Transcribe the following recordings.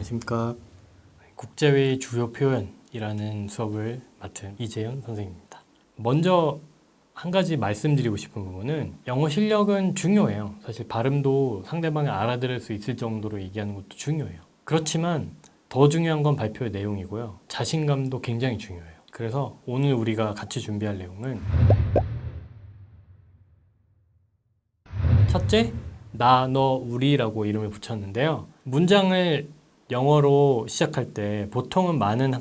안녕하십니까. 국제회의 주요 표현이라는 수업을 맡은 이재현 선생님입니다. 먼저 한 가지 말씀드리고 싶은 부분은 영어 실력은 중요해요. 사실 발음도 상대방이 알아들을 수 있을 정도로 얘기하는 것도 중요해요. 그렇지만 더 중요한 건 발표의 내용이고요. 자신감도 굉장히 중요해요. 그래서 오늘 우리가 같이 준비할 내용은 첫째, 나, 너, 우리라고 이름을 붙였는데요. 문장을 영어로 시작할 때 보통은 많은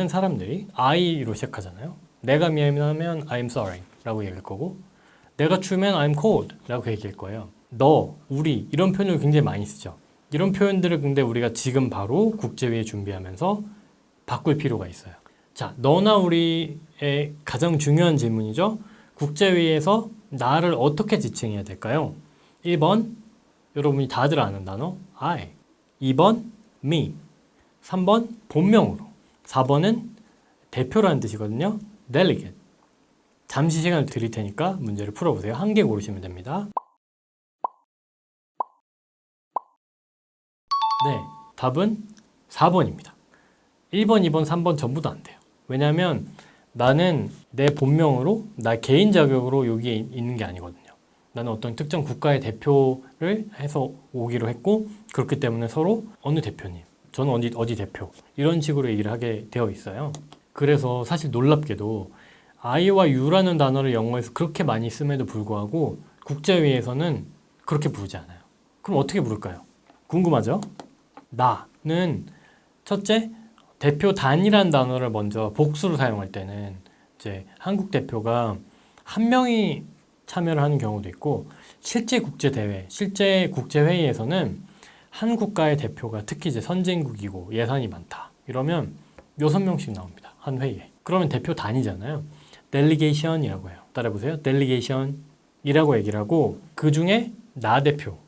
사람들이 I로 시작하잖아요. 내가 미안하면 I'm sorry 라고 얘기할 거고, 내가 추우면 I'm cold 라고 얘기할 거예요. 너, 우리 이런 표현을 굉장히 많이 쓰죠. 이런 표현들을 근데 우리가 지금 바로 국제회의 준비하면서 바꿀 필요가 있어요. 자, 너나 우리의 가장 중요한 질문이죠. 국제회의에서 나를 어떻게 지칭해야 될까요? 1번, 여러분이 다들 아는 단어 I. 2번, me. 3번, 본명으로. 4번은 대표라는 뜻이거든요. delegate. 잠시 시간을 드릴 테니까 문제를 풀어보세요. 한 개 고르시면 됩니다. 네, 답은 4번입니다. 1번, 2번, 3번 전부 다 안 돼요. 왜냐하면 나는 내 본명으로, 나 개인 자격으로 여기에 있는 게 아니거든요. 나는 어떤 특정 국가의 대표를 해서 오기로 했고, 그렇기 때문에 서로 어느 대표님, 저는 어디 대표, 이런 식으로 얘기를 하게 되어 있어요. 그래서 사실 놀랍게도 I와 U라는 단어를 영어에서 그렇게 많이 씀에도 불구하고 국제회의에서는 그렇게 부르지 않아요. 그럼 어떻게 부를까요? 궁금하죠? 나는 첫째, 대표단이라는 단어를 먼저 복수로 사용할 때는 이제 한국 대표가 한 명이 참여를 하는 경우도 있고, 실제 국제대회, 실제 국제회의에서는 한 국가의 대표가 특히 이제 선진국이고 예산이 많다 이러면 6명씩 나옵니다. 한 회의에. 그러면 대표단이잖아요. delegation이라고 해요. 따라해보세요. delegation이라고 얘기를 하고, 그 중에 나 대표,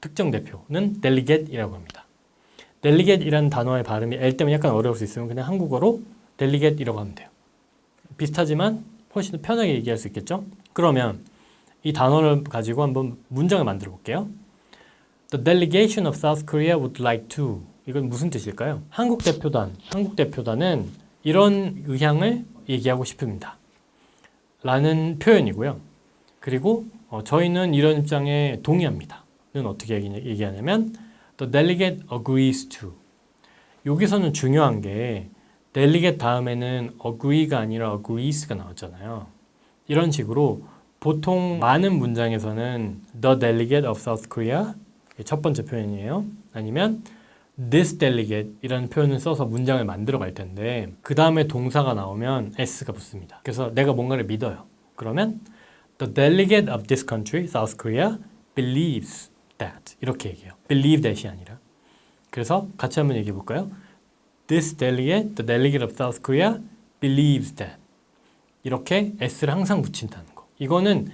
특정 대표는 delegate이라고 합니다. delegate이라는 단어의 발음이 L 때문에 약간 어려울 수 있으면 그냥 한국어로 delegate이라고 하면 돼요. 비슷하지만 훨씬 더 편하게 얘기할 수 있겠죠? 그러면 이 단어를 가지고 한번 문장을 만들어 볼게요. The delegation of South Korea would like to. 이건 무슨 뜻일까요? 한국 대표단은 이런 의향을 얘기하고 싶습니다. 라는 표현이고요. 그리고 저희는 이런 입장에 동의합니다. 는 어떻게 얘기하냐면 The delegate agrees to. 여기서는 중요한 게 delegate 다음에는 agree가 아니라 agrees가 나왔잖아요. 이런 식으로 보통 많은 문장에서는 The delegate of South Korea 첫 번째 표현이에요. 아니면 This delegate 이라는 표현을 써서 문장을 만들어 갈 텐데, 그 다음에 동사가 나오면 s가 붙습니다. 그래서 내가 뭔가를 믿어요. 그러면 The delegate of this country, South Korea, believes that. 이렇게 얘기해요. believe that이 아니라. 그래서 같이 한번 얘기해 볼까요? This delegate, the delegate of South Korea, believes that. 이렇게 s를 항상 붙인다는 거. 이거는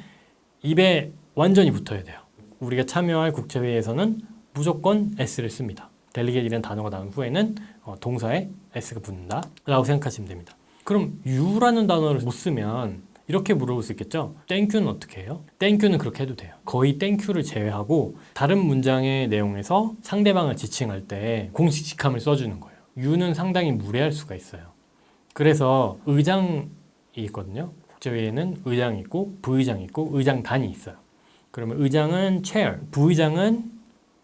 입에 완전히 붙어야 돼요. 우리가 참여할 국제회의에서는 무조건 s를 씁니다. delegate이라는 단어가 나온 후에는 동사에 s가 붙는다 라고 생각하시면 됩니다. 그럼 you라는 단어를 못 쓰면 이렇게 물어볼 수 있겠죠? thank you는 어떻게 해요? thank you는 그렇게 해도 돼요. 거의 thank you를 제외하고 다른 문장의 내용에서 상대방을 지칭할 때 공식 직함을 써주는 거예요. you는 상당히 무례할 수가 있어요. 그래서 의장이 있거든요. 국제회의에는 의장이 있고 부의장이 있고 의장단이 있어요. 그러면 의장은 chair, 부의장은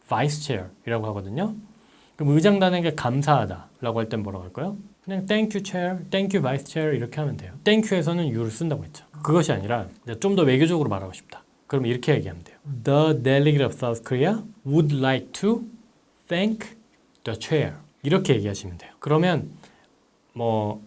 vice chair이라고 하거든요. 그럼 의장단에게 감사하다라고 할 땐 뭐라고 할까요? 그냥 thank you chair, thank you vice chair 이렇게 하면 돼요. thank you에서는 you를 쓴다고 했죠. 그것이 아니라 좀 더 외교적으로 말하고 싶다. 그럼 이렇게 얘기하면 돼요. The delegate of South Korea would like to thank the chair. 이렇게 얘기하시면 돼요. 그러면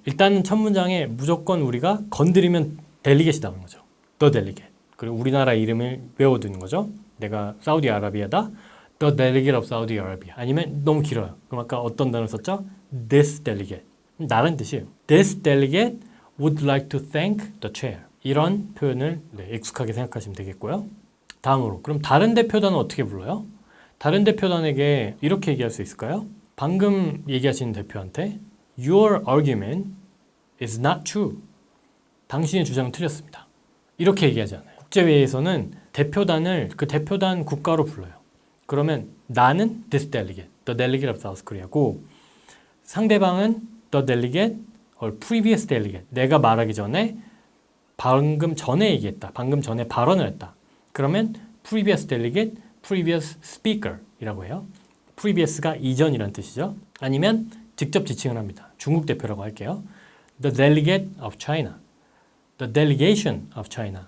일단은 첫 문장에 무조건 우리가 건드리면 delegate이 나오는 거죠. The delegate. 그리고 우리나라 이름을 외워두는 거죠. 내가 사우디아라비아다. The delegate of Saudi Arabia. 아니면 너무 길어요. 그럼 아까 어떤 단어를 썼죠? This delegate. 나란 뜻이에요. This delegate would like to thank the chair. 이런 표현을 익숙하게 생각하시면 되겠고요. 다음으로, 그럼 다른 대표단은 어떻게 불러요? 다른 대표단에게 이렇게 얘기할 수 있을까요? 방금 얘기하시는 대표한테 Your argument is not true. 당신의 주장은 틀렸습니다. 이렇게 얘기하지 않아요. 국제회의에서는 대표단을 그 대표단 국가로 불러요. 그러면 나는 this delegate, the delegate of South Korea고 상대방은 the delegate or previous delegate. 내가 말하기 전에 방금 전에 얘기했다. 방금 전에 발언을 했다. 그러면 previous delegate, previous speaker 이라고 해요. previous가 이전이란 뜻이죠. 아니면 직접 지칭을 합니다. 중국 대표라고 할게요. The delegate of China. The delegation of China.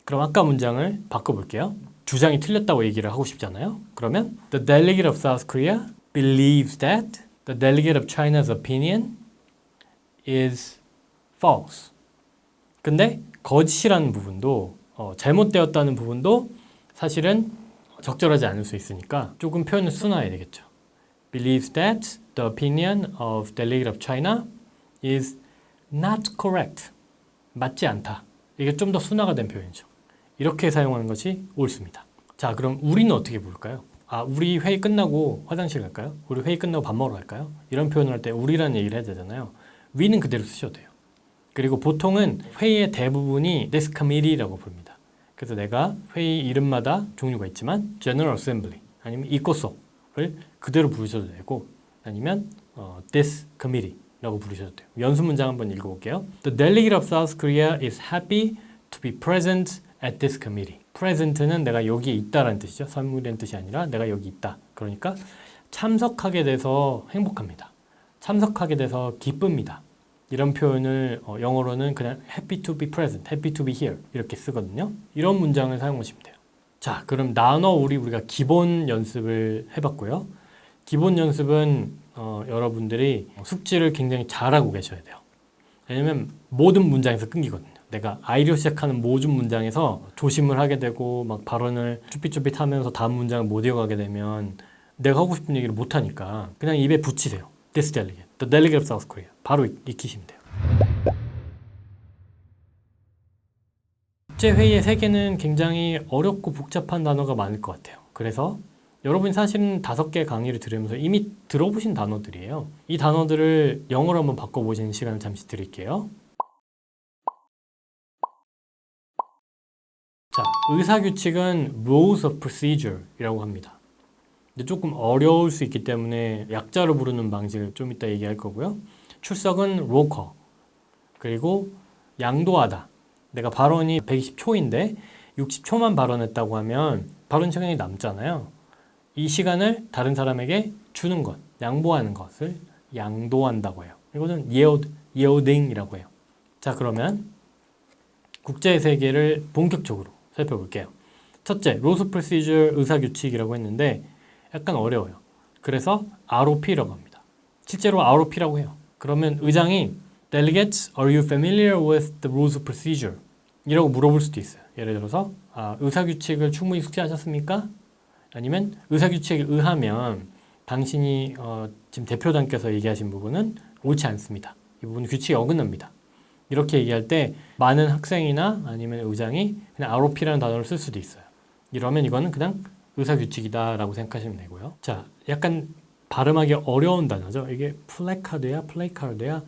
그럼 아까 문장을 바꿔볼게요. 주장이 틀렸다고 얘기를 하고 싶잖아요. 그러면 The delegate of South Korea believes that the delegate of China's opinion is false. 근데 거짓이라는 부분도 잘못되었다는 부분도 사실은 적절하지 않을 수 있으니까 조금 표현을 순화해야 되겠죠. Believes that the opinion of delegate of China is not correct. 맞지 않다. 이게 좀 더 순화가 된 표현이죠. 이렇게 사용하는 것이 옳습니다. 자, 그럼 우리는 어떻게 부를까요? 우리 회의 끝나고 화장실 갈까요? 우리 회의 끝나고 밥 먹으러 갈까요? 이런 표현을 할 때 우리라는 얘기를 해야 되잖아요. we는 그대로 쓰셔도 돼요. 그리고 보통은 회의의 대부분이 this committee라고 부릅니다. 그래서 내가 회의 이름마다 종류가 있지만 General Assembly 아니면 ECOSOC을 그대로 부르셔도 되고 아니면 this committee라고 부르셔도 돼요. 연수 문장 한번 읽어볼게요. The delegate of South Korea is happy to be present at this committee. present는 내가 여기에 있다라는 뜻이죠. 선물이라는 뜻이 아니라 내가 여기 있다. 그러니까 참석하게 돼서 행복합니다. 참석하게 돼서 기쁩니다. 이런 표현을 영어로는 그냥 happy to be present, happy to be here 이렇게 쓰거든요. 이런 문장을 사용하시면 돼요. 자, 그럼 나눠 우리가 기본 연습을 해봤고요. 기본 연습은 여러분들이 숙지를 굉장히 잘하고 계셔야 돼요. 왜냐면 모든 문장에서 끊기거든요. 내가 I로 시작하는 모든 문장에서 조심을 하게 되고 막 발언을 쭈삣쭈삣 하면서 다음 문장을 못 이어가게 되면 내가 하고 싶은 얘기를 못 하니까 그냥 입에 붙이세요. This delegate, the delegate of South Korea. 바로 익히시면 돼요. 국제회의의 세계는 굉장히 어렵고 복잡한 단어가 많을 것 같아요. 그래서 여러분이 사실은 5개 강의를 들으면서 이미 들어보신 단어들이에요. 이 단어들을 영어로 한번 바꿔보시는 시간을 잠시 드릴게요. 자, 의사규칙은 rules of procedure 이라고 합니다. 근데 조금 어려울 수 있기 때문에 약자로 부르는 방식을 좀 이따 얘기할 거고요. 출석은 roll call. 그리고 양도하다. 내가 발언이 120초인데 60초만 발언했다고 하면 발언 시간이 남잖아요. 이 시간을 다른 사람에게 주는 것, 양보하는 것을 양도한다고 해요. 이거는 yielding이라고 해요. 자, 그러면 국제 세계를 본격적으로 살펴볼게요. 첫째, rules of procedure 의사규칙이라고 했는데 약간 어려워요. 그래서 ROP라고 합니다. 실제로 ROP라고 해요. 그러면 의장이 Delegates, are you familiar with the rules of procedure? 이라고 물어볼 수도 있어요. 예를 들어서 의사규칙을 충분히 숙지하셨습니까? 아니면 의사규칙에 의하면 당신이 지금 대표단께서 얘기하신 부분은 옳지 않습니다. 이 부분은 규칙에 어긋납니다. 이렇게 얘기할 때 많은 학생이나 아니면 의장이 그냥 ROP라는 단어를 쓸 수도 있어요. 이러면 이거는 그냥 의사규칙이다라고 생각하시면 되고요. 자, 약간 발음하기 어려운 단어죠. 이게 플래카드야, 플레이카드야,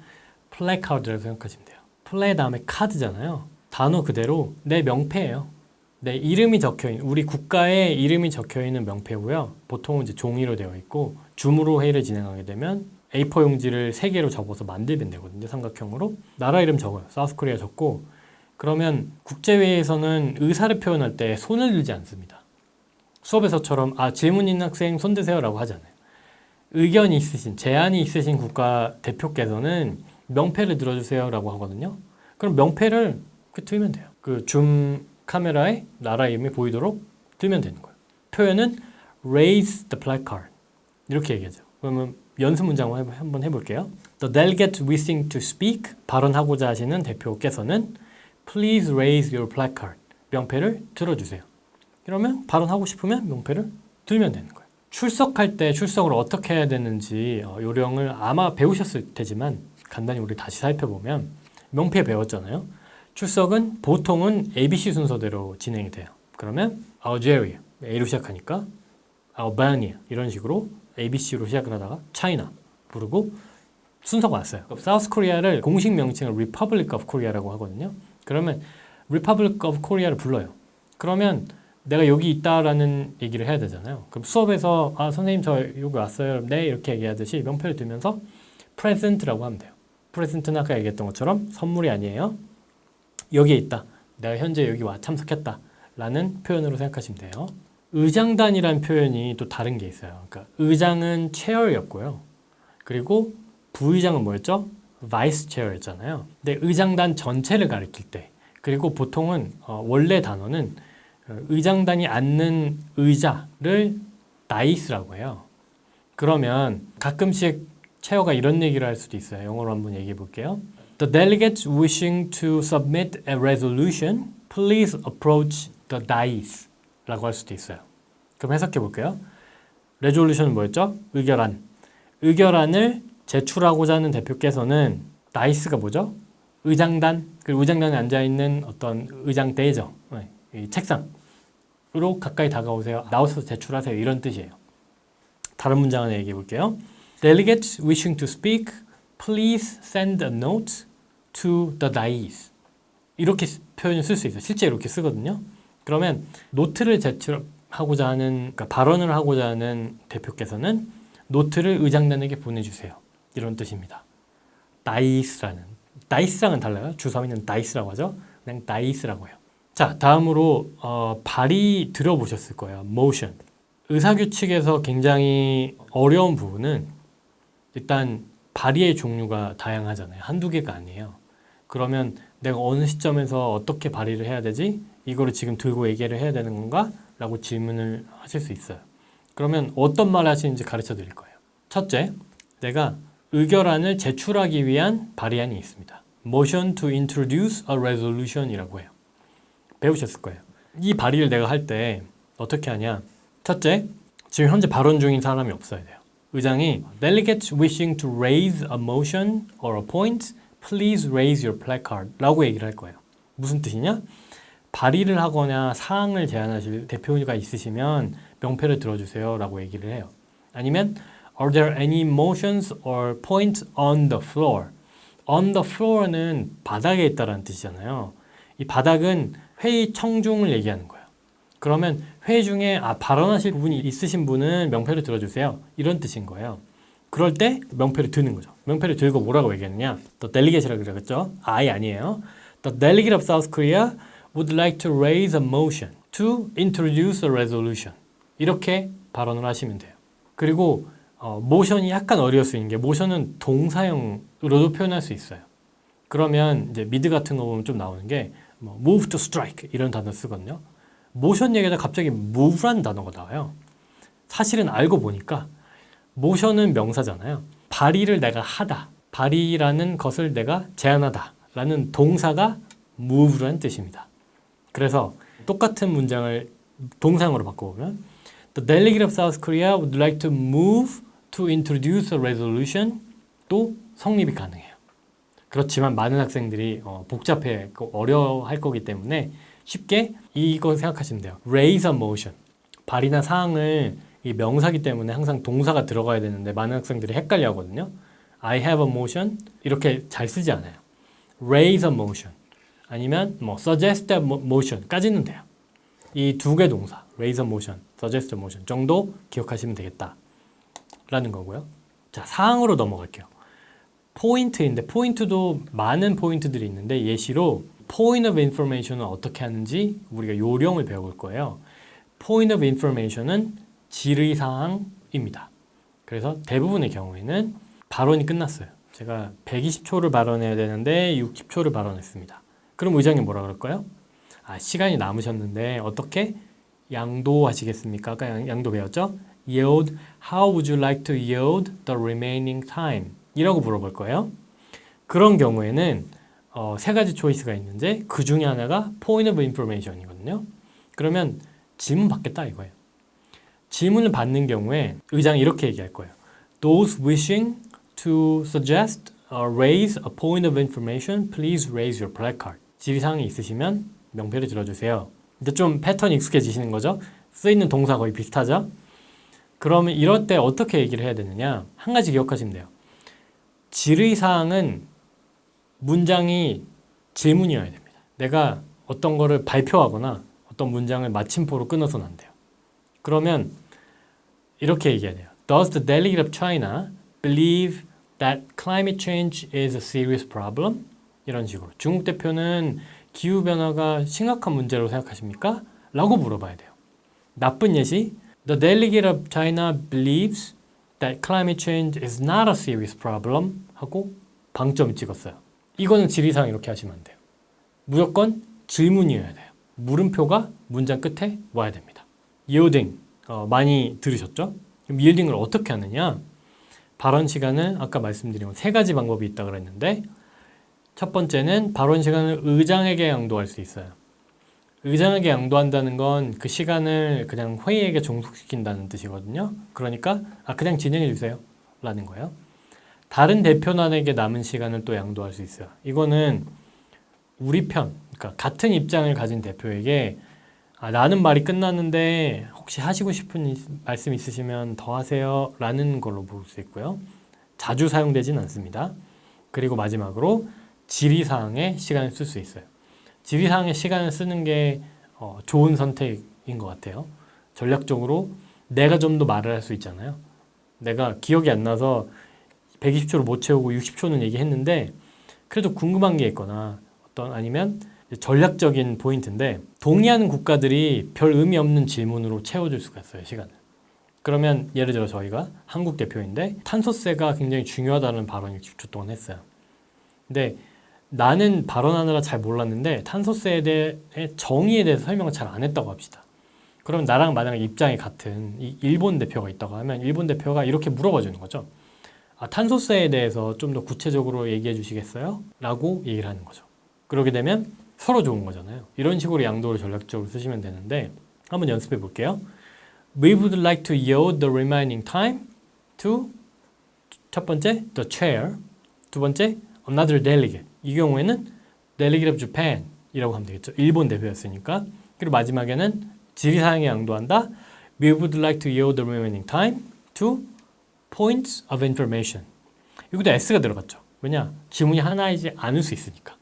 플래카드라고 생각하시면 돼요. 플레 다음에 카드잖아요. 단어 그대로 내 명패예요. 내 이름이 적혀있는, 우리 국가의 이름이 적혀있는 명패고요. 보통은 이제 종이로 되어 있고 줌으로 회의를 진행하게 되면 A4 용지를 3개로 접어서 만들면 되거든요. 삼각형으로. 나라 이름 적어요. 사우스코리아 적고 그러면 국제회의에서는 의사를 표현할 때 손을 들지 않습니다. 수업에서처럼 질문 있는 학생 손 드세요 라고 하잖아요. 의견이 있으신, 제안이 있으신 국가 대표께서는 명패를 들어주세요 라고 하거든요. 그럼 명패를 들면 돼요. 그 줌 카메라에 나라 이름이 보이도록 들면 되는 거예요. 표현은 raise the placard 이렇게 얘기하죠. 그러면 연습 문장 한번 해볼게요. The delegate wishing to speak 발언하고자 하시는 대표께서는 Please raise your placard 명패를 들어주세요. 그러면 발언하고 싶으면 명패를 들면 되는 거예요. 출석할 때 출석을 어떻게 해야 되는지 요령을 아마 배우셨을 테지만 간단히 우리 다시 살펴보면 명패 배웠잖아요. 출석은 보통은 ABC 순서대로 진행이 돼요. 그러면 Algeria, A로 시작하니까 Albania 이런 식으로 ABC로 시작을 하다가 China 부르고 순서가 왔어요. 사우스 코리아를 공식 명칭을 Republic of Korea라고 하거든요. 그러면 Republic of Korea를 불러요. 그러면 내가 여기 있다라는 얘기를 해야 되잖아요. 그럼 수업에서 선생님 저 여기 왔어요. 네 이렇게 얘기하듯이 명패를 두면서 present라고 하면 돼요. present는 아까 얘기했던 것처럼 선물이 아니에요. 여기에 있다. 내가 현재 여기 와 참석했다. 라는 표현으로 생각하시면 돼요. 의장단이라는 표현이 또 다른 게 있어요. 그러니까 의장은 chair였고요. 그리고 부의장은 뭐였죠? vice chair였잖아요. 근데 의장단 전체를 가리킬 때 그리고 보통은 원래 단어는 의장단이 앉는 의자를 다이스라고 해요. 그러면 가끔씩 체어가 이런 얘기를 할 수도 있어요. 영어로 한번 얘기해 볼게요. The delegates wishing to submit a resolution, please approach the dais 라고 할 수도 있어요. 그럼 해석해 볼게요. resolution은 뭐였죠? 의결안. 의결안을 제출하고자 하는 대표께서는 다이스가 뭐죠? 의장단, 그리고 의장단에 앉아있는 어떤 의장대죠. 이 책상으로 가까이 다가오세요. 나오셔서 제출하세요. 이런 뜻이에요. 다른 문장 하나 얘기해 볼게요. Delegates wishing to speak, please send a note to the dais. 이렇게 표현을 쓸 수 있어요. 실제 이렇게 쓰거든요. 그러면 노트를 제출하고자 하는, 그러니까 발언을 하고자 하는 대표께서는 노트를 의장단에게 보내주세요. 이런 뜻입니다. 다이스랑은 달라요. 주사위는 다이스라고 하죠. 그냥 다이스라고 해요. 자, 다음으로 발의 들어보셨을 거예요. motion. 의사규칙에서 굉장히 어려운 부분은 일단 발의의 종류가 다양하잖아요. 한두 개가 아니에요. 그러면 내가 어느 시점에서 어떻게 발의를 해야 되지? 이거를 지금 들고 얘기를 해야 되는 건가? 라고 질문을 하실 수 있어요. 그러면 어떤 말을 하시는지 가르쳐 드릴 거예요. 첫째, 내가 의결안을 제출하기 위한 발의안이 있습니다. Motion to introduce a resolution 이라고 해요. 배우셨을 거예요. 이 발의를 내가 할 때 어떻게 하냐? 첫째, 지금 현재 발언 중인 사람이 없어야 돼요. 의장이 Delegates wishing to raise a motion or a point, please raise your placard 라고 얘기를 할 거예요. 무슨 뜻이냐? 발의를 하거나 사항을 제안하실 대표가 있으시면 명패를 들어주세요 라고 얘기를 해요. 아니면 Are there any motions or points on the floor? On the floor는 바닥에 있다라는 뜻이잖아요. 이 바닥은 회의 청중을 얘기하는 거예요. 그러면 회의 중에 발언하실 부분이 있으신 분은 명패를 들어주세요. 이런 뜻인 거예요. 그럴 때 명패를 드는 거죠. 명패를 들고 뭐라고 얘기하느냐? The delegate이라고 그랬죠? 아니에요. The delegate of South Korea would like to raise a motion to introduce a resolution. 이렇게 발언을 하시면 돼요. 그리고 모션이 약간 어려울 수 있는 게 모션은 동사형으로도 표현할 수 있어요. 그러면 이제 미드 같은 거 보면 좀 나오는 게 move to strike 이런 단어 쓰거든요. 모션 얘기하다 갑자기 move라는 단어가 나와요. 사실은 알고 보니까 모션은 명사잖아요. 발의를 내가 하다. 발의라는 것을 내가 제안하다. 라는 동사가 move라는 뜻입니다. 그래서 똑같은 문장을 동사형으로 바꿔보면 The delegate of South Korea would like to move to introduce a resolution 또 성립이 가능해요. 그렇지만 많은 학생들이 복잡해 어려워할 거기 때문에 쉽게 이거 생각하시면 돼요. Raise a motion. 발의나 사항을 이 명사기 때문에 항상 동사가 들어가야 되는데 많은 학생들이 헷갈려 하거든요. I have a motion 이렇게 잘 쓰지 않아요. Raise a motion 아니면 suggest a motion까지는 돼요. 이 두 개 동사 raise a motion, suggest a motion 정도 기억하시면 되겠다 라는 거고요. 자, 사항으로 넘어갈게요. 포인트인데 포인트도 많은 포인트들이 있는데 예시로 point of information은 어떻게 하는지 우리가 요령을 배워볼 거예요. point of information은 질의사항입니다. 그래서 대부분의 경우에는 발언이 끝났어요. 제가 120초를 발언해야 되는데 60초를 발언했습니다. 그럼 의장이 뭐라 그럴까요? 시간이 남으셨는데 어떻게 양도하시겠습니까? 아까 양도 배웠죠? Yield, how would you like to yield the remaining time? 이라고 물어볼 거예요. 그런 경우에는 세 가지 초이스가 있는데 그 중에 하나가 point of information이거든요. 그러면 질문 받겠다 이거예요. 질문을 받는 경우에 의장이 이렇게 얘기할 거예요. Those wishing to suggest or raise a point of information, please raise your placard. 질의사항이 있으시면 명패를 들어주세요. 이제 좀 패턴이 익숙해지시는 거죠? 쓰이는 동사 거의 비슷하죠? 그러면 이럴 때 어떻게 얘기를 해야 되느냐? 한 가지 기억하시면 돼요. 질의사항은 문장이 질문이어야 됩니다. 내가 어떤 거를 발표하거나 어떤 문장을 마침표로 끊어서는 안 돼요. 그러면 이렇게 얘기해야 돼요. Does the delegate of China believe that climate change is a serious problem? 이런 식으로. 중국 대표는 기후변화가 심각한 문제로 생각하십니까? 라고 물어봐야 돼요. 나쁜 예시. The delegate of China believes that climate change is not a serious problem 하고 방점을 찍었어요. 이거는 지리상 이렇게 하시면 안 돼요. 무조건 질문이어야 돼요. 물음표가 문장 끝에 와야 됩니다. yielding 많이 들으셨죠? 그럼 yielding을 어떻게 하느냐? 발언 시간은 아까 말씀드린 세 가지 방법이 있다고 그랬는데 첫 번째는 발언 시간을 의장에게 양도할 수 있어요. 의장에게 양도한다는 건 그 시간을 그냥 회의에게 종속시킨다는 뜻이거든요. 그러니까 그냥 진행해 주세요 라는 거예요. 다른 대표단에게 남은 시간을 또 양도할 수 있어요. 이거는 우리 편, 그러니까 같은 입장을 가진 대표에게 나는 말이 끝났는데 혹시 하시고 싶은 말씀 있으시면 더 하세요 라는 걸로 볼 수 있고요. 자주 사용되진 않습니다. 그리고 마지막으로 질의사항에 시간을 쓸 수 있어요. 질의사항에 시간을 쓰는 게 좋은 선택인 것 같아요. 전략적으로 내가 좀 더 말을 할 수 있잖아요. 내가 기억이 안 나서 120초를 못 채우고 60초는 얘기했는데 그래도 궁금한 게 있거나 아니면 전략적인 포인트인데 동의하는 국가들이 별 의미 없는 질문으로 채워줄 수가 있어요, 시간을. 그러면 예를 들어 저희가 한국 대표인데 탄소세가 굉장히 중요하다는 발언을 60초 동안 했어요. 근데 나는 발언하느라 잘 몰랐는데 탄소세에 대해 정의에 대해서 설명을 잘 안 했다고 합시다. 그럼 나랑 만약에 입장이 같은 이 일본 대표가 있다고 하면 일본 대표가 이렇게 물어봐 주는 거죠. 탄소세에 대해서 좀 더 구체적으로 얘기해 주시겠어요? 라고 얘기를 하는 거죠. 그러게 되면 서로 좋은 거잖아요. 이런 식으로 양도를 전략적으로 쓰시면 되는데 한번 연습해 볼게요. We would like to yield the remaining time to 첫 번째 the chair, 두 번째 another delegate. 이 경우에는 delegate of Japan 이라고 하면 되겠죠. 일본 대표였으니까. 그리고 마지막에는 질의사항에 양도한다. We would like to yield the remaining time to points of information. 여기도 S가 들어갔죠. 왜냐? 지문이 하나이지 않을 수 있으니까.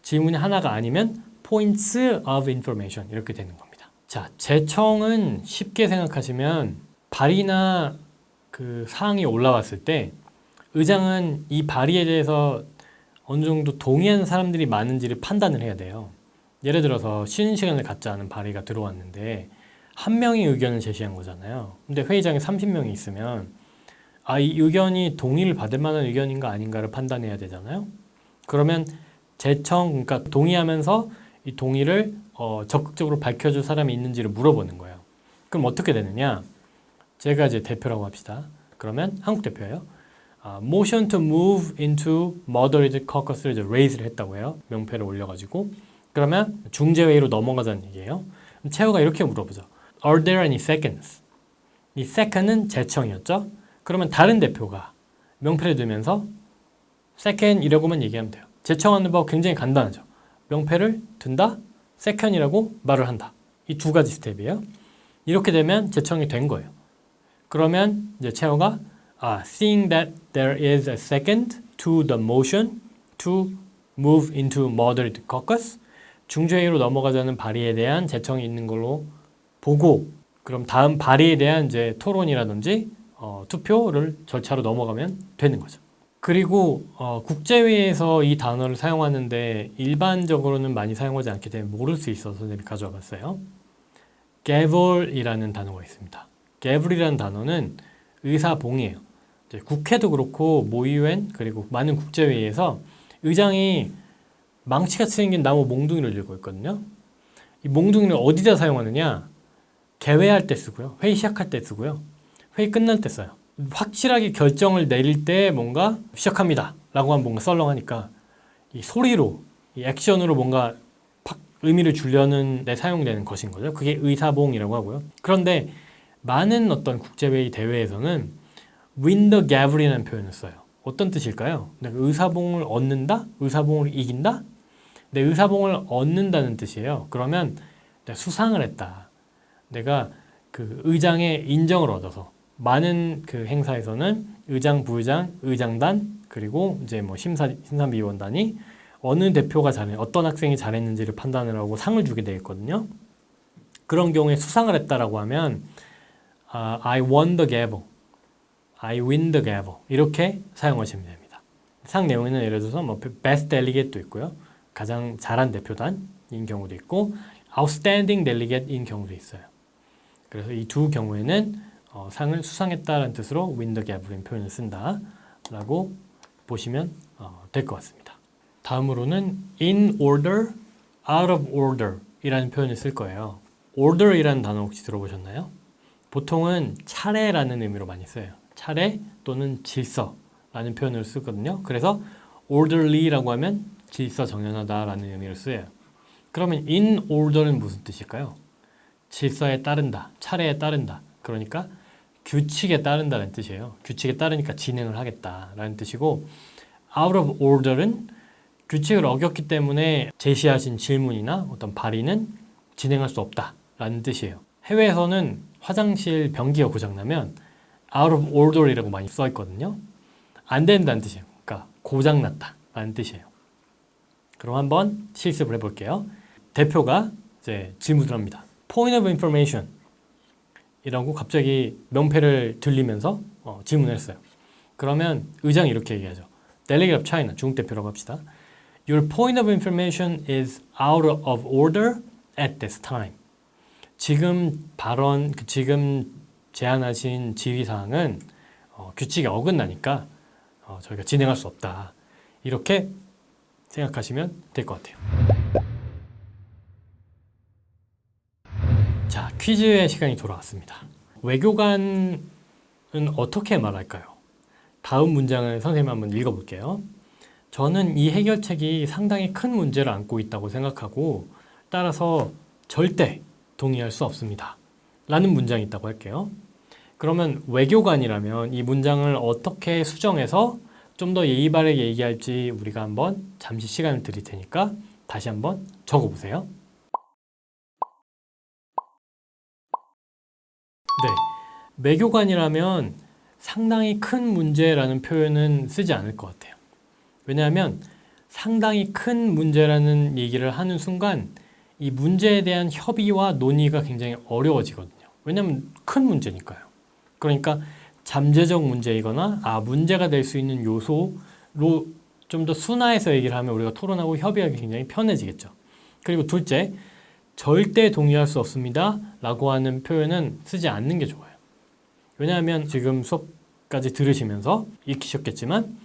지문이 하나가 아니면 points of information 이렇게 되는 겁니다. 자, 제청은 쉽게 생각하시면 발의나 그 사항이 올라왔을 때 의장은 이 발의에 대해서 어느 정도 동의하는 사람들이 많은지를 판단을 해야 돼요. 예를 들어서 쉬는 시간을 갖지 않은 발의가 들어왔는데 한 명이 의견을 제시한 거잖아요. 근데 회의장에 30명이 있으면 이 의견이 동의를 받을 만한 의견인가 아닌가를 판단해야 되잖아요. 그러면 제청, 그러니까 동의하면서 이 동의를 적극적으로 밝혀줄 사람이 있는지를 물어보는 거예요. 그럼 어떻게 되느냐? 제가 이제 대표라고 합시다. 그러면 한국 대표예요. Motion to move into moderated caucus를 이제 raise를 했다고 해요. 명패를 올려가지고. 그러면 중재회의로 넘어가자는 얘기예요. 채호가 이렇게 물어보죠. Are there any seconds? 이 second은 제청이었죠. 그러면 다른 대표가 명패를 들면서 second이라고만 얘기하면 돼요. 제청하는 법 굉장히 간단하죠. 명패를 든다, second이라고 말을 한다. 이 두 가지 스텝이에요. 이렇게 되면 제청이 된 거예요. 그러면 이제 채호가 seeing that there is a second to the motion to move into moderated caucus, 중재회의로 넘어가자는 발의에 대한 제청이 있는 걸로 보고, 그럼 다음 발의에 대한 이제 토론이라든지 투표를 절차로 넘어가면 되는 거죠. 그리고 국제회의에서 이 단어를 사용하는데 일반적으로는 많이 사용하지 않기 때문에 모를 수 있어서 선생님이 가져와 봤어요. gavel이라는 단어가 있습니다. gavel이라는 단어는 의사봉이에요. 이제 국회도 그렇고 모의유엔 그리고 많은 국제회의에서 의장이 망치같이 생긴 나무 몽둥이를 들고 있거든요. 이 몽둥이를 어디다 사용하느냐? 개회할 때 쓰고요. 회의 시작할 때 쓰고요. 회의 끝날 때 써요. 확실하게 결정을 내릴 때 뭔가 시작합니다 라고 하면 뭔가 썰렁하니까 이 소리로, 이 액션으로 뭔가 팍 의미를 주려는 데 사용되는 것인 거죠. 그게 의사봉이라고 하고요. 그런데 많은 어떤 국제회의 대회에서는 win the gavel이라는 표현을 써요. 어떤 뜻일까요? 내가 의사봉을 얻는다? 의사봉을 이긴다? 내 의사봉을 얻는다는 뜻이에요. 그러면 내가 수상을 했다. 내가 그 의장의 인정을 얻어서 많은 그 행사에서는 의장, 부의장, 의장단 그리고 이제 뭐 심사위원단이 어느 대표가 잘해, 어떤 학생이 잘했는지를 판단을 하고 상을 주게 되어 있거든요. 그런 경우에 수상을 했다라고 하면 I won the gavel, I win the gavel 이렇게 사용하시면 됩니다. 상 내용에는 예를 들어서 뭐 best delegate도 있고요. 가장 잘한 대표단인 경우도 있고 outstanding delegate인 경우도 있어요. 그래서 이 두 경우에는 상을 수상했다는 뜻으로 win the gavel인 표현을 쓴다라고 보시면 될 것 같습니다. 다음으로는 in order, out of order 이라는 표현을 쓸 거예요. order 이라는 단어 혹시 들어보셨나요? 보통은 차례라는 의미로 많이 써요. 차례 또는 질서라는 표현을 쓰거든요. 그래서 orderly라고 하면 질서정연하다라는 의미를 쓰여요. 그러면 in order는 무슨 뜻일까요? 질서에 따른다, 차례에 따른다. 그러니까 규칙에 따른다는 뜻이에요. 규칙에 따르니까 진행을 하겠다라는 뜻이고 out of order은 규칙을 어겼기 때문에 제시하신 질문이나 어떤 발의는 진행할 수 없다라는 뜻이에요. 해외에서는 화장실 변기가 고장나면 out of order이라고 많이 써 있거든요. 안 된다는 뜻이에요. 그러니까 고장났다라는 뜻이에요. 그럼 한번 실습을 해볼게요. 대표가 이제 질문을 합니다. Point of information 이라고 갑자기 명패를 들리면서 질문을 했어요. 그러면 의장이 이렇게 얘기하죠. Delegate of China, 중국 대표라고 합시다. Your point of information is out of order at this time. 지금 제안하신 지휘사항은 규칙에 어긋나니까 저희가 진행할 수 없다. 이렇게 생각하시면 될 것 같아요. 자, 퀴즈의 시간이 돌아왔습니다. 외교관은 어떻게 말할까요? 다음 문장을 선생님 한번 읽어볼게요. 저는 이 해결책이 상당히 큰 문제를 안고 있다고 생각하고 따라서 절대 동의할 수 없습니다. 라는 문장이 있다고 할게요. 그러면 외교관이라면 이 문장을 어떻게 수정해서 좀 더 예의 바르게 얘기할지 우리가 한번 잠시 시간을 드릴 테니까 다시 한번 적어보세요. 네, 외교관이라면 상당히 큰 문제라는 표현은 쓰지 않을 것 같아요. 왜냐하면 상당히 큰 문제라는 얘기를 하는 순간 이 문제에 대한 협의와 논의가 굉장히 어려워지거든요. 왜냐하면 큰 문제니까요. 그러니까 잠재적 문제이거나 문제가 될 수 있는 요소로 좀 더 순화해서 얘기를 하면 우리가 토론하고 협의하기 굉장히 편해지겠죠. 그리고 둘째, 절대 동의할 수 없습니다 라고 하는 표현은 쓰지 않는 게 좋아요. 왜냐하면 지금 수업까지 들으시면서 익히셨겠지만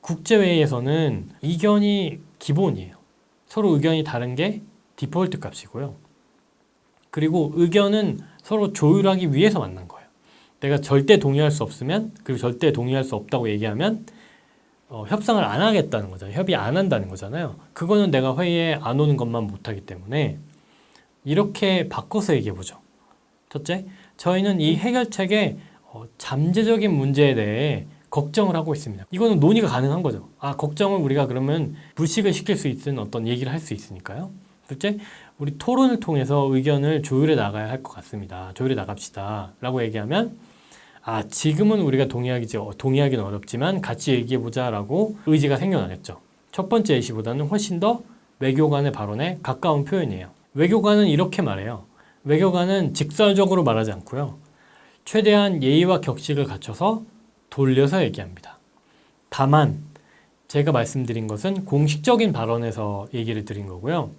국제회의에서는 의견이 기본이에요. 서로 의견이 다른 게 디폴트 값이고요. 그리고 의견은 서로 조율하기 위해서 만난 거예요. 내가 절대 동의할 수 없으면, 그리고 절대 동의할 수 없다고 얘기하면 협상을 안 하겠다는 거잖아요. 협의 안 한다는 거잖아요. 그거는 내가 회의에 안 오는 것만 못하기 때문에 이렇게 바꿔서 얘기해보죠. 첫째, 저희는 이 해결책에 잠재적인 문제에 대해 걱정을 하고 있습니다. 이거는 논의가 가능한 거죠. 걱정을 우리가 그러면 불식을 시킬 수 있는 어떤 얘기를 할 수 있으니까요. 둘째, 우리 토론을 통해서 의견을 조율해 나가야 할 것 같습니다. 조율해 나갑시다. 라고 얘기하면 지금은 우리가 동의하기는 어렵지만 같이 얘기해보자 라고 의지가 생겨나겠죠. 첫 번째 예시보다는 훨씬 더 외교관의 발언에 가까운 표현이에요. 외교관은 이렇게 말해요. 외교관은 직설적으로 말하지 않고요. 최대한 예의와 격식을 갖춰서 돌려서 얘기합니다. 다만 제가 말씀드린 것은 공식적인 발언에서 얘기를 드린 거고요.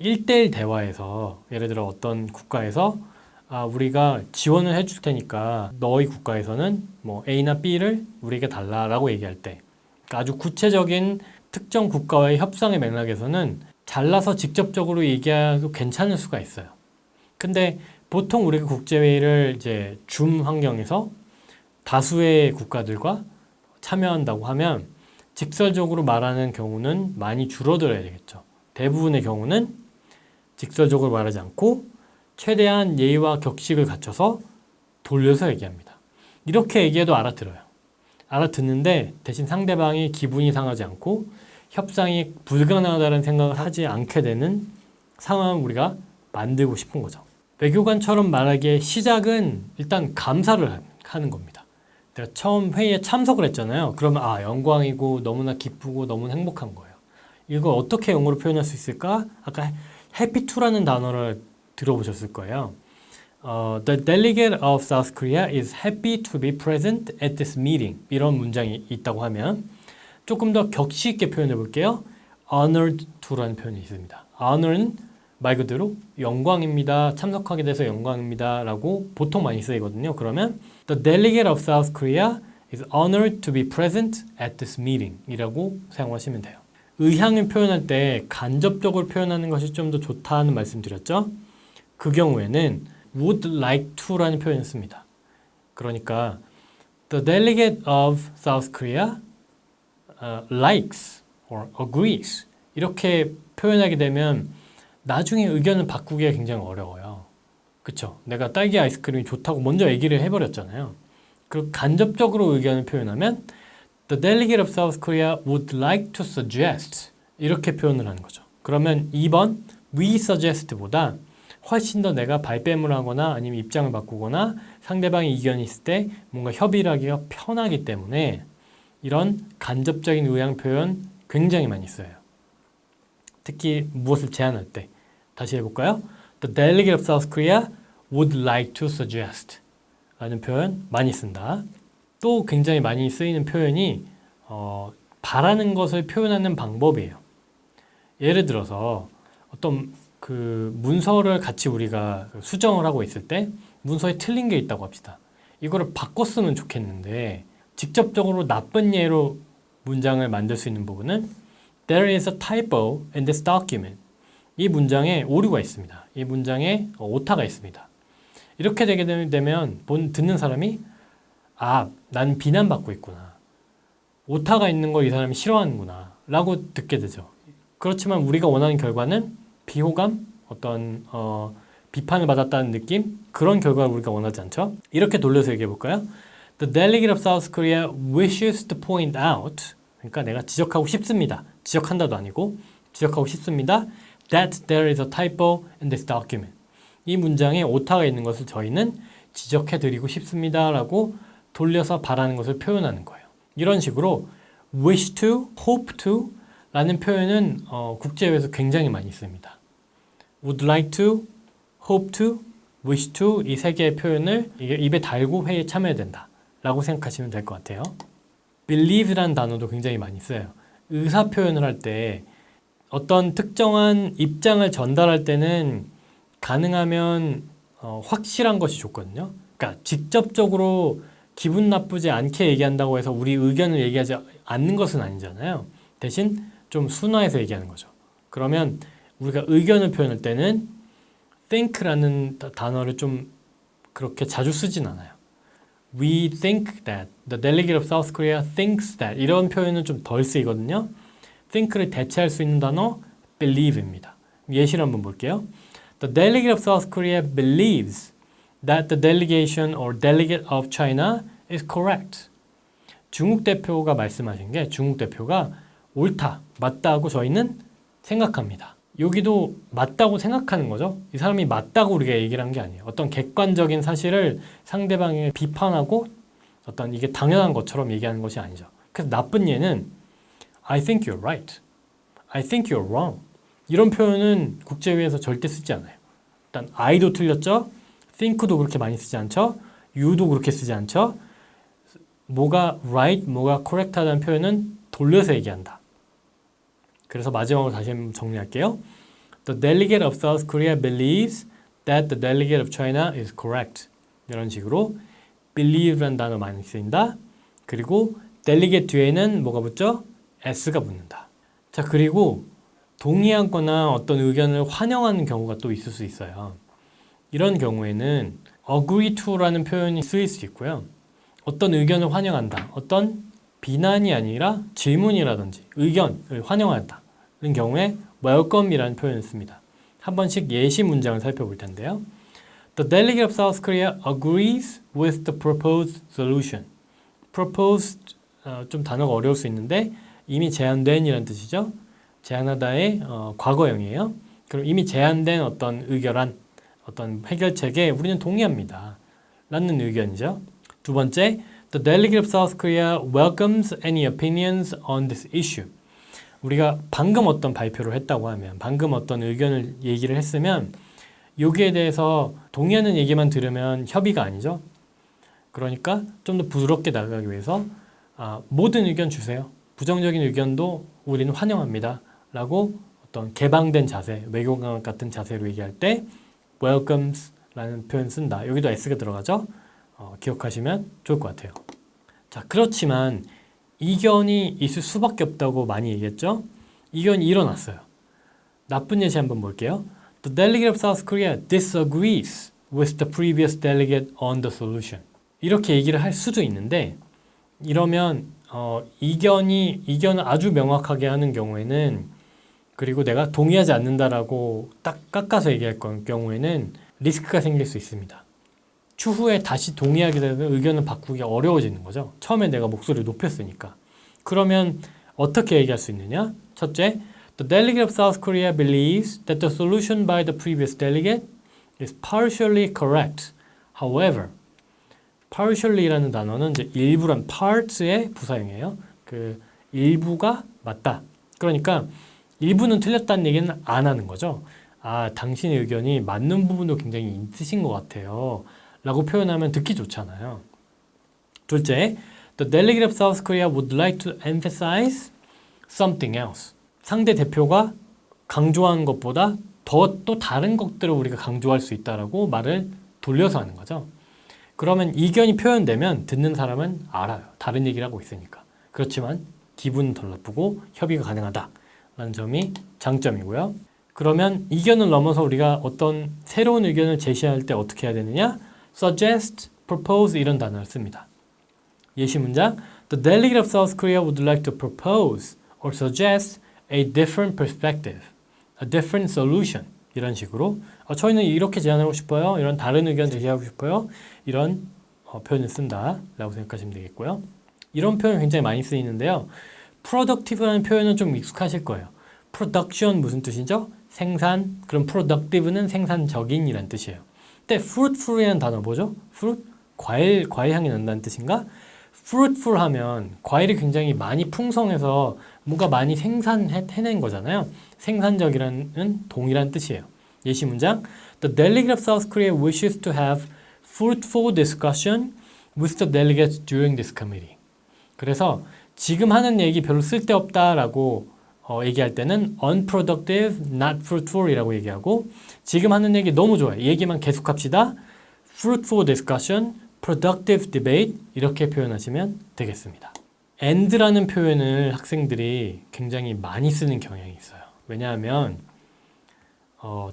1대1 대화에서 예를 들어 어떤 국가에서 우리가 지원을 해줄 테니까 너희 국가에서는 뭐 A나 B를 우리에게 달라라고 얘기할 때 아주 구체적인 특정 국가와의 협상의 맥락에서는 잘라서 직접적으로 얘기해도 괜찮을 수가 있어요. 근데 보통 우리가 국제회의를 이제 줌 환경에서 다수의 국가들과 참여한다고 하면 직설적으로 말하는 경우는 많이 줄어들어야 되겠죠. 대부분의 경우는 직설적으로 말하지 않고 최대한 예의와 격식을 갖춰서 돌려서 얘기합니다. 이렇게 얘기해도 알아들어요. 알아듣는데 대신 상대방이 기분이 상하지 않고 협상이 불가능하다는 생각을 하지 않게 되는 상황을 우리가 만들고 싶은 거죠. 외교관처럼 말하기에 시작은 일단 감사를 하는 겁니다. 내가 처음 회의에 참석을 했잖아요. 그러면 영광이고 너무나 기쁘고 너무나 행복한 거예요. 이걸 어떻게 영어로 표현할 수 있을까? 아까 happy to라는 단어를 들어보셨을 거예요. The delegate of South Korea is happy to be present at this meeting. 이런 문장이 있다고 하면 조금 더 격식 있게 표현해 볼게요. honored to라는 표현이 있습니다. honor는 말 그대로 영광입니다. 참석하게 돼서 영광입니다. 라고 보통 많이 쓰이거든요. 그러면 The delegate of South Korea is honored to be present at this meeting 이라고 사용하시면 돼요. 의향을 표현할 때 간접적으로 표현하는 것이 좀 더 좋다는 말씀 드렸죠. 그 경우에는 would like to라는 표현을 씁니다. 그러니까 The delegate of South Korea likes or agrees 이렇게 표현하게 되면 나중에 의견을 바꾸기가 굉장히 어려워요. 그쵸? 내가 딸기 아이스크림이 좋다고 먼저 얘기를 해버렸잖아요. 그리고 간접적으로 의견을 표현하면 The delegate of South Korea would like to suggest 이렇게 표현을 하는 거죠. 그러면 2번 we suggest보다 훨씬 더 내가 발뺌을 하거나 아니면 입장을 바꾸거나 상대방의 의견이 있을 때 뭔가 협의를 하기가 편하기 때문에 이런 간접적인 의향 표현 굉장히 많이 써요. 특히 무엇을 제안할 때. 다시 해볼까요? The delegate of South Korea would like to suggest 라는 표현 많이 쓴다. 또 굉장히 많이 쓰이는 표현이 바라는 것을 표현하는 방법이에요. 예를 들어서 어떤 그 문서를 같이 우리가 수정을 하고 있을 때 문서에 틀린 게 있다고 합시다. 이거를 바꿨으면 좋겠는데 직접적으로 나쁜 예로 문장을 만들 수 있는 부분은 There is a typo in this document. 이 문장에 오류가 있습니다. 이 문장에 오타가 있습니다. 이렇게 되게 되면 듣는 사람이 난 비난받고 있구나. 오타가 있는 걸 이 사람이 싫어하는구나 라고 듣게 되죠. 그렇지만 우리가 원하는 결과는 비호감, 어떤 비판을 받았다는 느낌 그런 결과를 우리가 원하지 않죠. 이렇게 돌려서 얘기해 볼까요? The delegate of South Korea wishes to point out 그러니까 내가 지적하고 싶습니다. 지적한다도 아니고 지적하고 싶습니다. That there is a typo in this document. 이 문장에 오타가 있는 것을 저희는 지적해드리고 싶습니다. 라고 돌려서 바라는 것을 표현하는 거예요. 이런 식으로 wish to, hope to 라는 표현은 국제회에서 굉장히 많이 씁니다. would like to, hope to, wish to 이 세 개의 표현을 입에 달고 회의에 참여해야 된다. 라고 생각하시면 될 것 같아요. believe라는 단어도 굉장히 많이 써요. 의사 표현을 할 때 어떤 특정한 입장을 전달할 때는 가능하면 확실한 것이 좋거든요. 그러니까 직접적으로 기분 나쁘지 않게 얘기한다고 해서 우리 의견을 얘기하지 않는 것은 아니잖아요. 대신 좀 순화해서 얘기하는 거죠. 그러면 우리가 의견을 표현할 때는 think라는 단어를 좀 그렇게 자주 쓰진 않아요. We think that, the delegate of South Korea thinks that 이런 표현은 좀 덜 쓰이거든요. think를 대체할 수 있는 단어 believe입니다. 예시를 한번 볼게요. The delegate of South Korea believes that the delegation or delegate of China is correct. 중국 대표가 말씀하신 게 중국 대표가 옳다, 맞다고 저희는 생각합니다. 여기도 맞다고 생각하는 거죠. 이 사람이 맞다고 우리가 얘기를 한 게 아니에요. 어떤 객관적인 사실을 상대방에 비판하고 어떤 이게 당연한 것처럼 얘기하는 것이 아니죠. 그래서 나쁜 예는 I think you're right. I think you're wrong. 이런 표현은 국제회의에서 절대 쓰지 않아요. 일단 I도 틀렸죠. think도 그렇게 많이 쓰지 않죠. you도 그렇게 쓰지 않죠. 뭐가 right, 뭐가 correct하다는 표현은 돌려서 얘기한다. 그래서 마지막으로 다시 한번 정리할게요. The delegate of South Korea believes that the delegate of China is correct. 이런 식으로 believe라는 단어 많이 쓰인다. 그리고 delegate 뒤에는 뭐가 붙죠? s가 붙는다. 자, 그리고 동의하거나 어떤 의견을 환영하는 경우가 또 있을 수 있어요. 이런 경우에는 agree to라는 표현이 쓰일 수 있고요. 어떤 의견을 환영한다. 어떤 비난이 아니라 질문이라든지 의견을 환영한다. 는 경우에 welcome이라는 표현을 씁니다. 한 번씩 예시 문장을 살펴볼 텐데요. The delegate of South Korea agrees with the proposed solution. proposed 좀 단어가 어려울 수 있는데 이미 제안된 이라는 뜻이죠. 제안하다의 과거형이에요. 그럼 이미 제안된 어떤 의결안, 어떤 해결책에 우리는 동의합니다. 라는 의견이죠. 두 번째, The delegate of South Korea welcomes any opinions on this issue. 우리가 방금 어떤 발표를 했다고 하면, 방금 어떤 의견을 얘기를 했으면 여기에 대해서 동의하는 얘기만 들으면 협의가 아니죠. 그러니까 좀 더 부드럽게 나가기 위해서 모든 의견 주세요. 부정적인 의견도 우리는 환영합니다. 라고 어떤 개방된 자세, 외교관 같은 자세로 얘기할 때 welcomes 라는 표현 쓴다. 여기도 S가 들어가죠. 기억하시면 좋을 것 같아요. 자, 그렇지만 이견이 있을 수밖에 없다고 많이 얘기했죠. 이견이 일어났어요. 나쁜 예시 한번 볼게요. The delegate of South Korea disagrees with the previous delegate on the solution. 이렇게 얘기를 할 수도 있는데 이러면 이견을 아주 명확하게 하는 경우에는 그리고 내가 동의하지 않는다라고 딱 깎아서 얘기할 경우에는 리스크가 생길 수 있습니다. 추후에 다시 동의하게 되면 의견을 바꾸기가 어려워지는 거죠. 처음에 내가 목소리를 높였으니까. 그러면 어떻게 얘기할 수 있느냐? 첫째, The delegate of South Korea believes that the solution by the previous delegate is partially correct. However, partially라는 단어는 이제 일부란 parts의 부사형이에요. 그 일부가 맞다. 그러니까 일부는 틀렸다는 얘기는 안 하는 거죠. 당신의 의견이 맞는 부분도 굉장히 있으신 것 같아요. 라고 표현하면 듣기 좋잖아요. 둘째, The delegate of South Korea would like to emphasize something else. 상대 대표가 강조한 것보다 또 다른 것들을 우리가 강조할 수 있다라고 말을 돌려서 하는 거죠. 그러면 이견이 표현되면 듣는 사람은 알아요. 다른 얘기를 하고 있으니까. 그렇지만 기분은 덜 나쁘고 협의가 가능하다라는 점이 장점이고요. 그러면 이견을 넘어서 우리가 어떤 새로운 의견을 제시할 때 어떻게 해야 되느냐? suggest, propose 이런 단어를 씁니다. 예시 문장 The delegate of South Korea would like to propose or suggest a different perspective, a different solution 이런 식으로 저희는 이렇게 제안하고 싶어요. 이런 다른 의견 제시하고 싶어요. 이런 표현을 쓴다 라고 생각하시면 되겠고요. 이런 표현 굉장히 많이 쓰이는데요. productive라는 표현은 좀 익숙하실 거예요. production 무슨 뜻이죠? 생산. 그럼 productive는 생산적인 이란 뜻이에요. 근데 fruitful이라는 단어 뭐죠? fruit? 과일 향이 난다는 뜻인가? fruitful 하면 과일이 굉장히 많이 풍성해서 뭔가 많이 생산해낸 거잖아요. 생산적이라는 동일한 뜻이에요. 예시 문장 The delegate of South Korea wishes to have fruitful discussion with the delegates during this committee. 그래서 지금 하는 얘기 별로 쓸데없다라고 얘기할 때는 unproductive, not fruitful 이라고 얘기하고 지금 하는 얘기 너무 좋아요. 얘기만 계속합시다. fruitful discussion, productive debate 이렇게 표현하시면 되겠습니다. and라는 표현을 학생들이 굉장히 많이 쓰는 경향이 있어요. 왜냐하면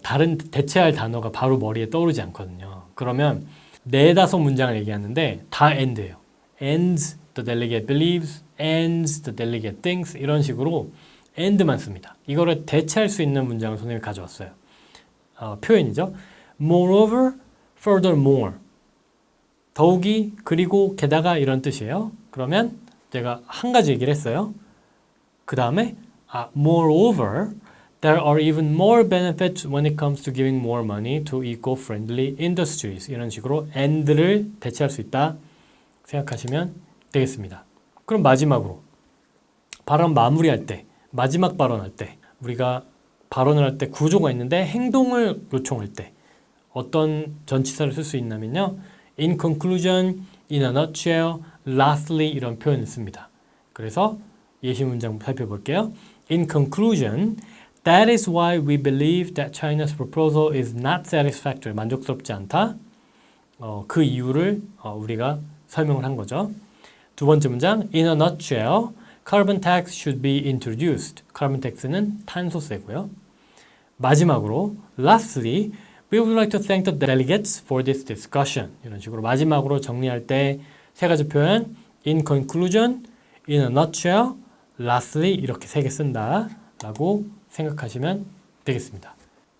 다른 대체할 단어가 바로 머리에 떠오르지 않거든요. 그러면 4-5 문장을 얘기하는데 다 and예요. and the delegate believes, and the delegate thinks 이런 식으로 and만 씁니다. 이거를 대체할 수 있는 문장을 선생님이 가져왔어요. 표현이죠. Moreover, furthermore. 더욱이, 그리고, 게다가 이런 뜻이에요. 그러면 제가 한 가지 얘기를 했어요. 그 다음에 moreover, there are even more benefits when it comes to giving more money to eco-friendly industries. 이런 식으로 and를 대체할 수 있다 생각하시면 되겠습니다. 그럼 마지막으로 발언 마무리할 때, 마지막 발언할 때 우리가 발언을 할 때 구조가 있는데 행동을 요청할 때 어떤 전치사를 쓸 수 있냐면요. In conclusion, in a nutshell, lastly 이런 표현을 씁니다. 그래서 예시 문장 살펴볼게요. In conclusion, that is why we believe that China's proposal is not satisfactory. 만족스럽지 않다. 그 이유를 우리가 설명을 한 거죠. 두 번째 문장, in a nutshell, carbon tax should be introduced. carbon tax는 탄소세고요. 마지막으로, lastly, we would like to thank the delegates for this discussion. 이런 식으로 마지막으로 정리할 때 세 가지 표현, in conclusion, in a nutshell, lastly 이렇게 3개 쓴다라고 생각하시면 되겠습니다.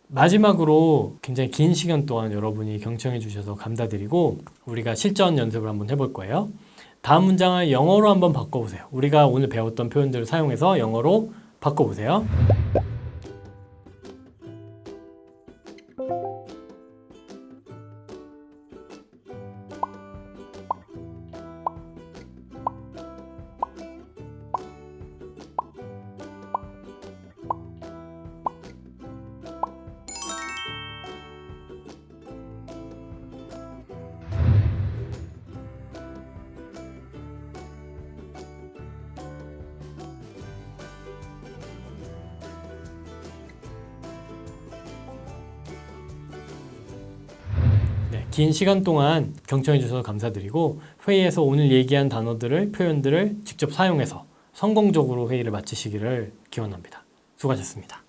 마지막으로 굉장히 긴 시간 동안 여러분이 경청해 주셔서 감사드리고 우리가 실전 연습을 한번 해볼 거예요. 다음 문장을 영어로 한번 바꿔보세요. 우리가 오늘 배웠던 표현들을 사용해서 영어로 바꿔보세요. 긴 시간 동안 경청해 주셔서 감사드리고 회의에서 오늘 얘기한 단어들을 표현들을 직접 사용해서 성공적으로 회의를 마치시기를 기원합니다. 수고하셨습니다.